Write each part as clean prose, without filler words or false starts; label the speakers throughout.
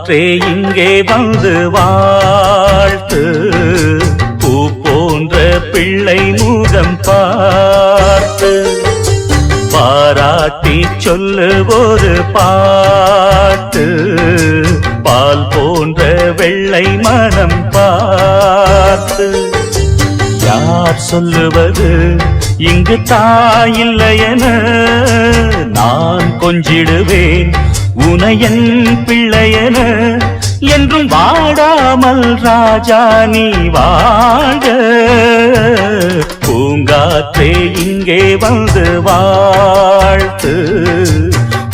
Speaker 1: பூங்காற்றே இங்கே வந்து வாழ்த்து, பூ போன்ற பிள்ளை முகம் பார்த்து, பாராட்டி சொல்லு ஒரு பாட்டு, பால் போன்ற வெள்ளை மனம் பார்த்து. யார் சொல்லுவது இங்கு தாயில்லையென, நான் கொஞ்சிடுவேன் உனையன் பிள்ளையென, என்றும் வாடாமல் ராஜா நீ வாழ. பூங்காற்றே இங்கே வந்து வாழ்த்து,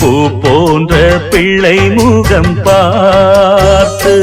Speaker 1: பூ போன்ற பிள்ளை முகம் பார்த்து.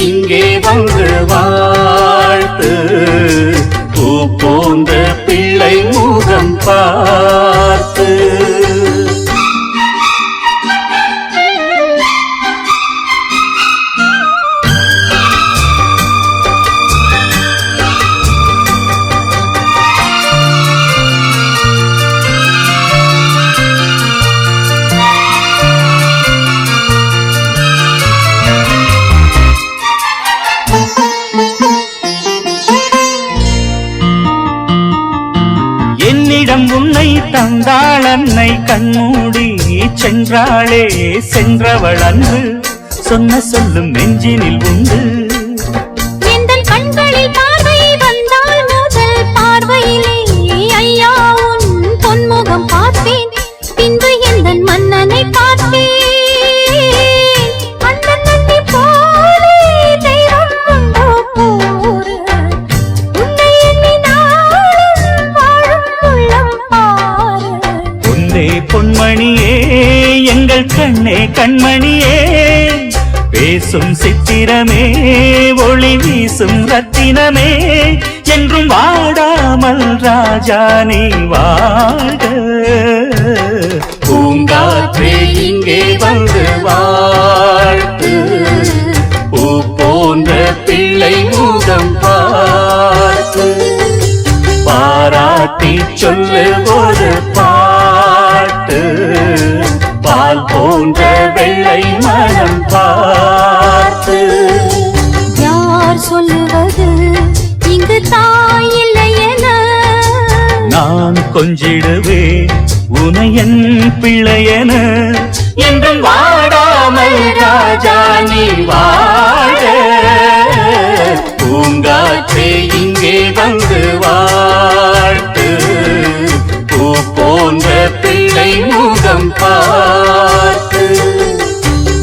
Speaker 1: இங்கே வந்து வாழ்த்து, பூ போன்ற பிள்ளை முகம் பார்த்து. என்னிடம் உன்னை தந்தாள் அன்னை, கண்மூடி சென்றாளே சென்றவள் அன்று, சொன்ன சொல்லும் நெஞ்சினில் உண்டு.
Speaker 2: எங்கள் கண்களில் பார்வை வந்தால் முதல் பார்வையிலே ஐயா உன் பொன்முகம் பார்ப்பேன், பின்பு எந்த மன்னனை பார்ப்பேன்.
Speaker 1: பொன்மணியே எங்கள் கண்ணே கண்மணியே, பேசும் சித்திரமே ஒளி வீசும் ரத்தினமே, என்றும் வாடாமல் ராஜா நீ வாழ. பூங்காற்றே இங்கே வந்து வாழ்த்து, பூ போன்ற பிள்ளை முகம் பார்த்து, பாராட்டி சொல்லு ஒரு பாட்டு, பால் போன்ற வெள்ளை மனம் பார்த்து.
Speaker 2: யார் சொல்லுவது இங்கு தாயில்லையென,
Speaker 1: நான் கொஞ்சிடுவேன் உனையன் பிள்ளையென, என்றும் வாடாமல் ராஜா நீ வாழ. பூங்காற்றே இங்கே வந்து வாழ்த்து, பூ போன்ற பிள்ளை முகம் பார்த்து,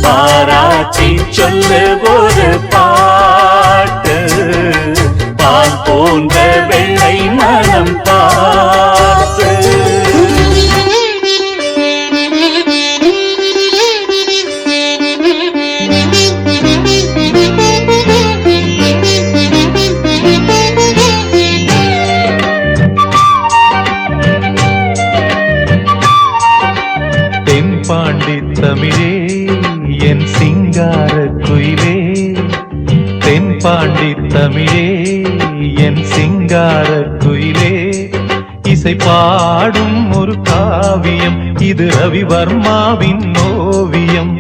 Speaker 1: பாராட்டி சொல்லு ஒரு பாட்டு, பால் போன்ற வெள்ளை மனம் பார்த்து.
Speaker 3: காவியம் இது ரவிவர்மாவின் ஓவியம்.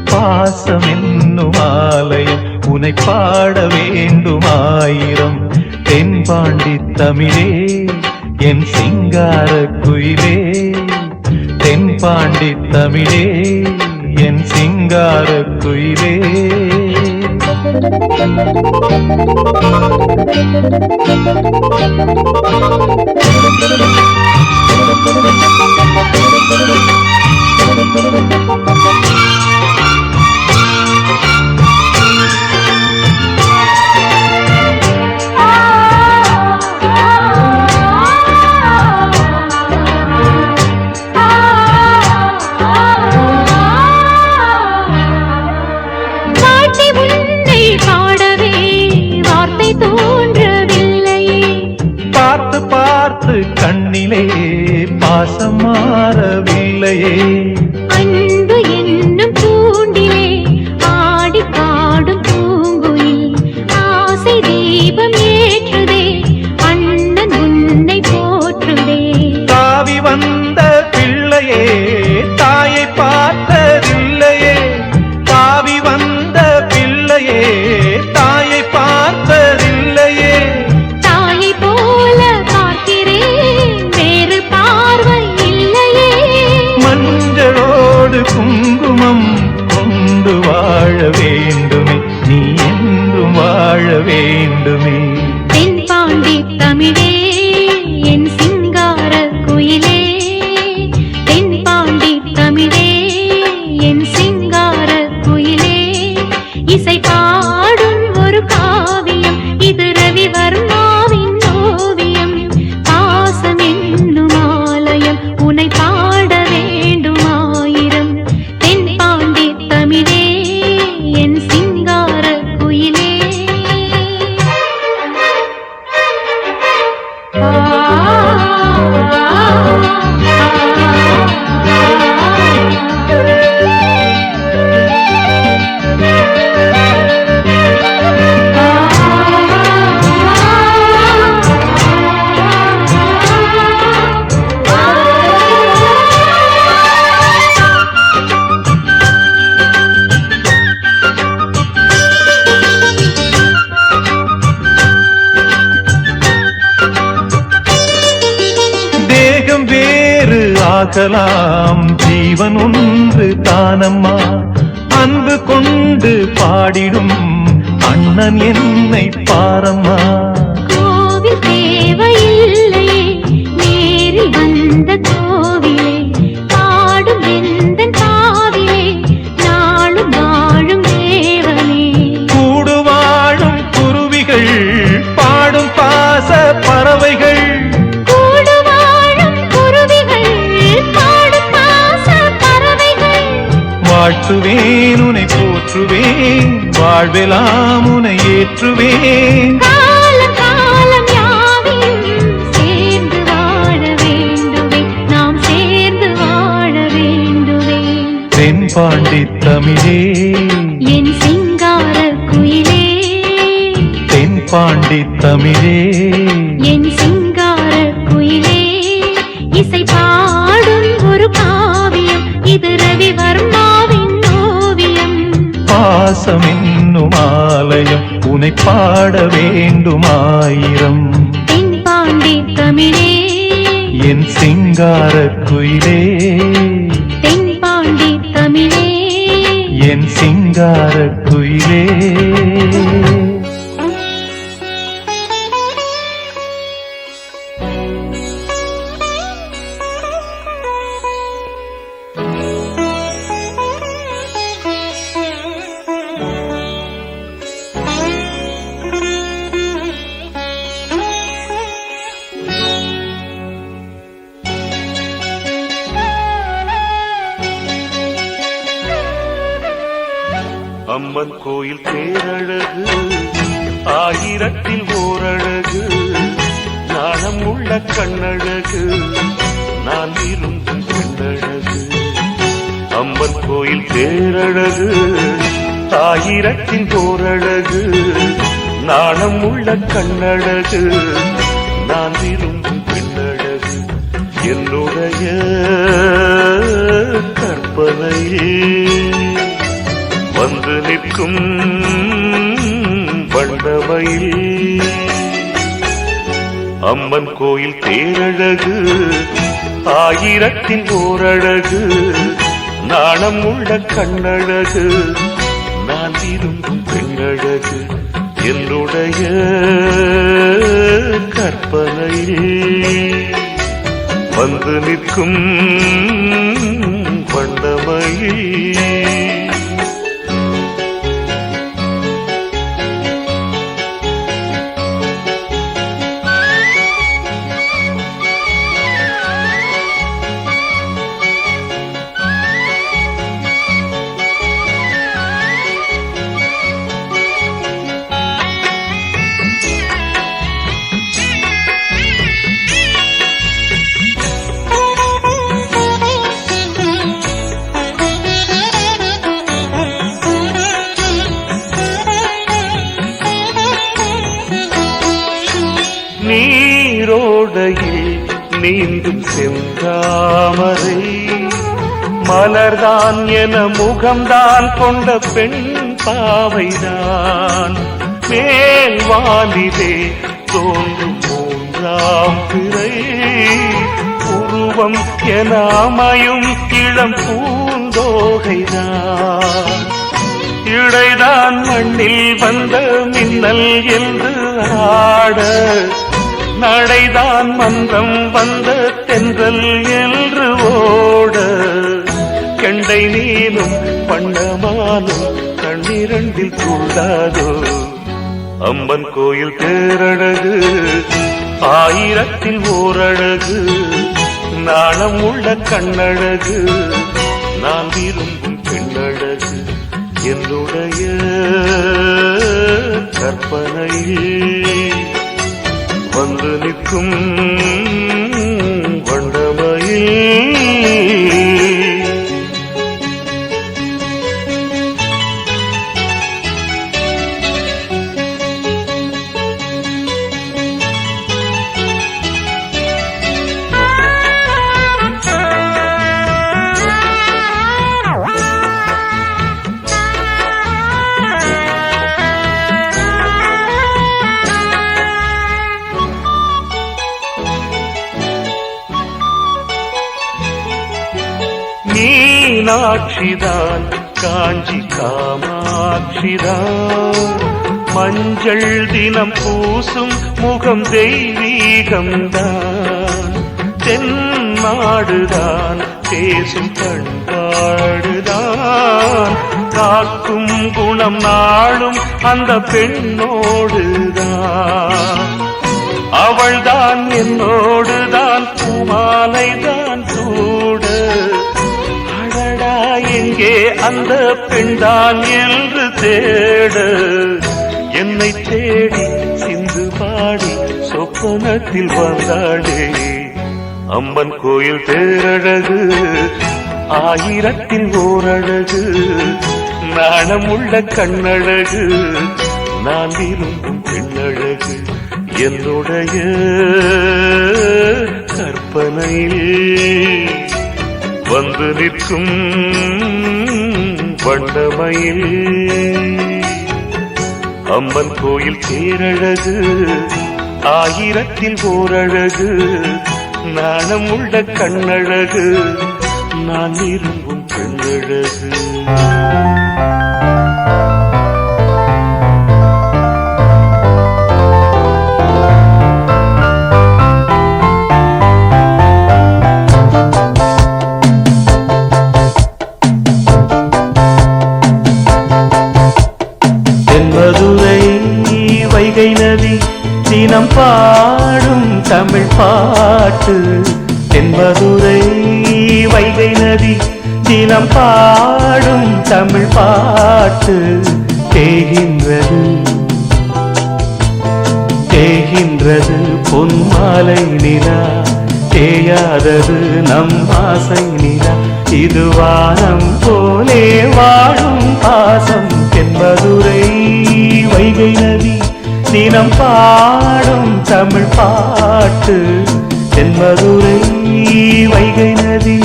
Speaker 3: பாசம் என்னும் ஆலயம் உனை பாட வேண்டும் ஆயிரம். தென்பாண்டி தமிழே என் சிங்கார குயிலே, தென்பாண்டி தமிழே என் சிங்கார குயிலே. பார்த்து பார்த்து கண்ணிலே பாசம் மாறவில்லையே.
Speaker 2: அன்பு என்னும் தூண்டிலே ஆடி பாடும் பூங்குயில் ஆசை தீபம் ஏற்றுதே, அண்ணன் உன்னை போற்றுதே.
Speaker 3: தாவி வந்த பிள்ளையே தாயை பார்த்ததில்லையே, தாவி வந்த பிள்ளையே தாயை பார்த்ததில்லையே.
Speaker 2: தாயை போல பார்க்கிறேன் வேறு பார்வை இல்லையே.
Speaker 3: மஞ்சளோடு குங்குமம் கொண்டு வாழ வேண்டுமே, நீ என்றும் வாழ வேண்டுமே.
Speaker 2: தென்பாண்டி தமிழே என் சிங்கார குயிலே, தென்பாண்டி தமிழே என் சிங்கார குயிலே. இசை பாடும் ஒரு காவியம் இது ரவிவர்மாவின் ஓவியம். பாசம் என்னும் ஆலயம் உனை பாட வேண்டும் ஆயிரம். தென்பாண்டி தமிழே என் சிங்கார குயிலே.
Speaker 3: தேகம் வேறு ஆகலாம் ஜீவன் ஒன்று தானம்மா. அன்பு கொண்டு பாடிடும் அண்ணன் என்னை பாரம்மா.
Speaker 2: கோவில் தேவையில்லையே நேரில் வந்த கோவிலே, பாடும் எந்தன் காவிலே நாளும் வாழும் தேவனே.
Speaker 3: கூடு வாழும் குருவிகள் பாடும் பாச பறவைகள்,
Speaker 2: கூடு வாழும் குருவிகள் பாடும் பாச பறவைகள்.
Speaker 3: வாழ்த்துவேன் உனை போற்றுவேன், வாழ்வெல்லாம் உனை ஏற்றுவேன்.
Speaker 2: காலம் காலம் யாவையும் சேர்ந்து வாழ வேண்டுவே, நாம் சேர்ந்து வாழ வேண்டுவே.
Speaker 3: தென்பாண்டி தமிழே
Speaker 2: என் சிங்கார குயிலே,
Speaker 3: தென்பாண்டி தமிழே
Speaker 2: என் சிங்கார குயிலே. இசை பாடும் ஒரு காவியம் இது ரவிவர்மாவின் ஓவியம்.
Speaker 3: பாசம் என்னும் ஆலயம் உனை பாட வேண்டும் ஆயிரம்.
Speaker 2: தென்பாண்டி தமிழே
Speaker 3: என் சிங்கார குயிலே,
Speaker 2: தென்பாண்டி தமிழே
Speaker 3: என் சிங்கார குயிலே.
Speaker 1: அம்மன் கோயில் பேரழகு ஆயிரத்தில் ஓரழகு, நாணம் உள்ள கண்ணழகு, நான் விரும்பும் பெண்ணழகு. அம்மன் கோயில் பேரழகு ஆயிரத்தில் ஓரழகு, நாணம் உள்ள கண்ணழகு, நான் விரும்பும் பெண்ணழகு. என்னுடைய கற்பனையில் வந்து நிற்கும் வண்டமையில் அம்மன் கோயில் தேரழகு ஆயிரத்தின் ஓரழகு நாணம் உள்ள கண்ணழகு நான் விரும்பும் பெண்ணழகு என்னுடைய கற்பனையில் வந்து நிற்கும் வண்டமையில் நீரோடையில் நீந்தும் செந்தாமரை மலர்தான் என முகம்தான் கொண்ட பெண் பாவைதான் மேல் வானிலே தோன்றும் மூன்றாம் பிறை உருவம் என அமையும் இளம் பூந்தோகைதான் இடைதான் மண்ணில் வந்த மின்னல் என்று ஆட நடைதான் மன்றம் வந்த தென்றல் என்று ஓட கெண்டை நீனும் பண்ணமானும் கண்ணிரண்டில் கூடாதோ அம்மன் கோயில் தேரழகு ஆயிரத்தில் ஓரழகு நாணம் உள்ள கண்ணழகு நான் விரும்பும் பெண்ணழகு என்னுடைய கற்பனையில் வந்து நிற்கும் வண்டமையில் மீனாட்சிதான் காஞ்சி காமாட்சிதான் மஞ்சள் தினம் பூசும் முகம் தெய்வீகம்தான் தென்னாடுதான் பேசும் பண்பாடுதான் காக்கும் குணம் நாளும் அந்த பெண்ணோடுதான் அவள்தான் என்னோடுதான் பூமாலைதான் சூட எங்கே அந்த பெண்தான் என்று தேட என்னை தேடி சிந்து பாடி சொப்பனத்தில் வந்தாளே அம்மன் கோயில் தேரழகு ஆயிரத்தில் ஓரழகு நாணம் உள்ள கண்ணழகு நான் விரும்பும் பெண்ணழகு என்னுடைய கற்பனையில் வந்து நிற்கும் வண்டமையில் அம்மன் கோயில் தேரழகு ஆயிரத்தில் ஓரழகு நாணம் உள்ள கண்ணழகு நான் விரும்பும் பெண்ணழகு வைகை நதி தினம் பாடும் தமிழ் பாட்டு தென்மதுரை வைகை நதி தினம் பாடும் தமிழ் பாட்டு தேகின்றது தேகின்றது பொன்மாலை நிலா தேயாதது நம் ஆசை நிலா இது வானம் போலே வாழும் பாசம் தென்மதுரை வைகை நதி தினம் பாடும் தமிழ் பாட்டு தென்மதுரை வைகை நதி.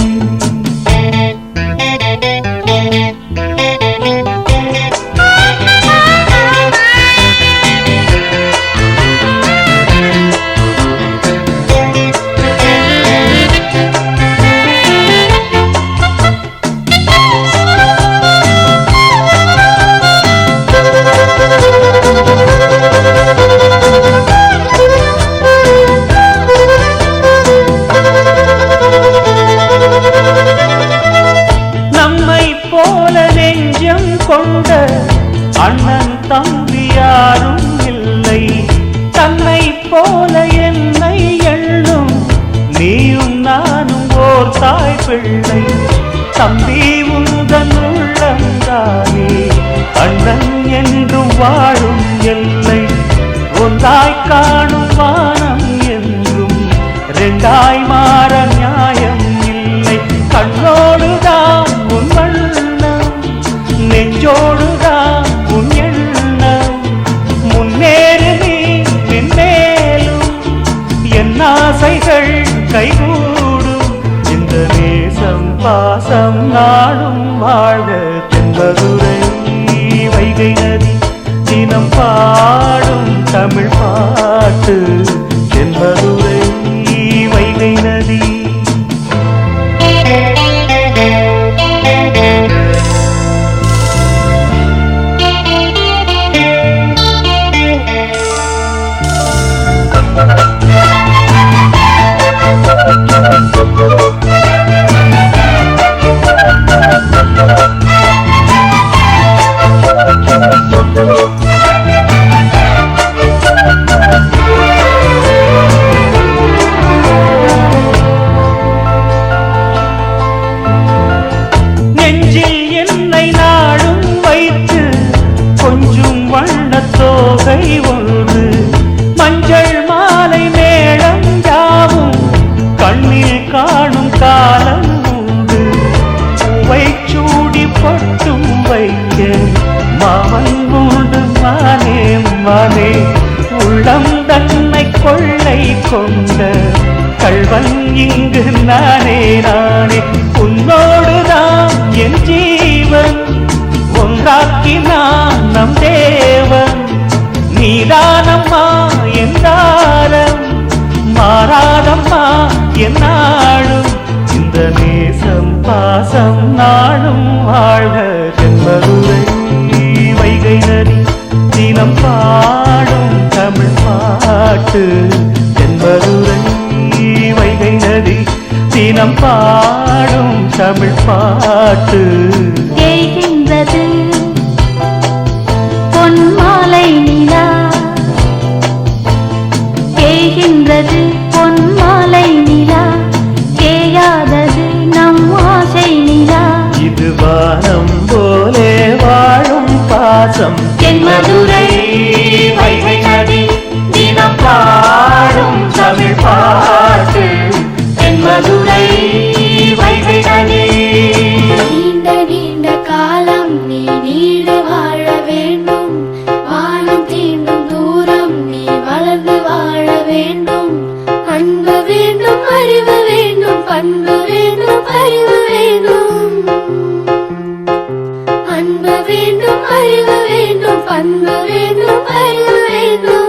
Speaker 1: கொண்ட அண்ணன் தம்பி யாரும் இல்லை, தன்னை போல என்னை எண்ணும் நீயும் நானும் ஓர் தாய் பிள்ளை. தம்பி உந்தன் உள்ளந்தானே அண்ணன் என்றும் வாழும் எல்லை. ஒன்றாய் காணும் வானம் என்றும் ரெண்டாய் மாற நியாயம் இல்லை. கண்ணோடுதான் உன் வண்ணம், நெஞ்சோடுதான் உன் எண்ணம். முன்னேறு நீ பின்னேலும் என் ஆசைகள் கைகூடும். இந்த நேசம் பாசம் நாளும் வாழ்க. தென்மதுரை வைகை நதி தினம் பாடும் தமிழ் பாட்டு. தென்மதுரை வைகை நதி. நெஞ்சில் என்னை நாடும் வைத்து கொஞ்சம் வண்ணத்தோகை ஒன்று, மஞ்சள் மாலை மேளம் யாவும் கண்ணில் காணும் காலம் உண்டு. பூவை சூடி பொட்டும் வைக்க மாமன் உண்டு மானே மானே. உள்ளம் தன்னை கொள்ளை கொண்ட கள்வன் இங்கு நானே நானே. உன்னோடுதான் என் ஜீவன், ஒன்றாக்கினான் நம் தேவன். நீதானம்மா என் தாரம், மாறாதம்மா என் நாடும். இந்த நேசம் பாசம் நாளும் வாழ்க. தென்மதுரை வைகை நதி தினம் பாடும் தமிழ் பாட்டு. தென்மதுரை வைகை நதி தினம் பாடும் தமிழ் பாட்டு.
Speaker 2: தேய்கின்றது பொன்மாலை நிலா, தேய்கின்றது பொன்மாலை நிலா, தேயாதது நம் ஆசை நிலா.
Speaker 1: இது வானம் போலே வாழும் பாசம். தென்மதுரை வைகை நதி தினம் பாடும் தமிழ் பாட்டு. தென்மதுரை வைகை நதி.
Speaker 4: நீண்ட நீண்ட காலம் நீ நீடு வாழ வேண்டும், வானம் தீண்டும் தூரம் நீ வளர்ந்து வாழ வேண்டும். அன்பு வேண்டும், அறிவு வேண்டும், பண்பு வேண்டும், அறிவு வேண்டும். அன்பு வேண்டும், அறிவு வேண்டும், பண்பு வேண்டும், அறிவு வேண்டும்.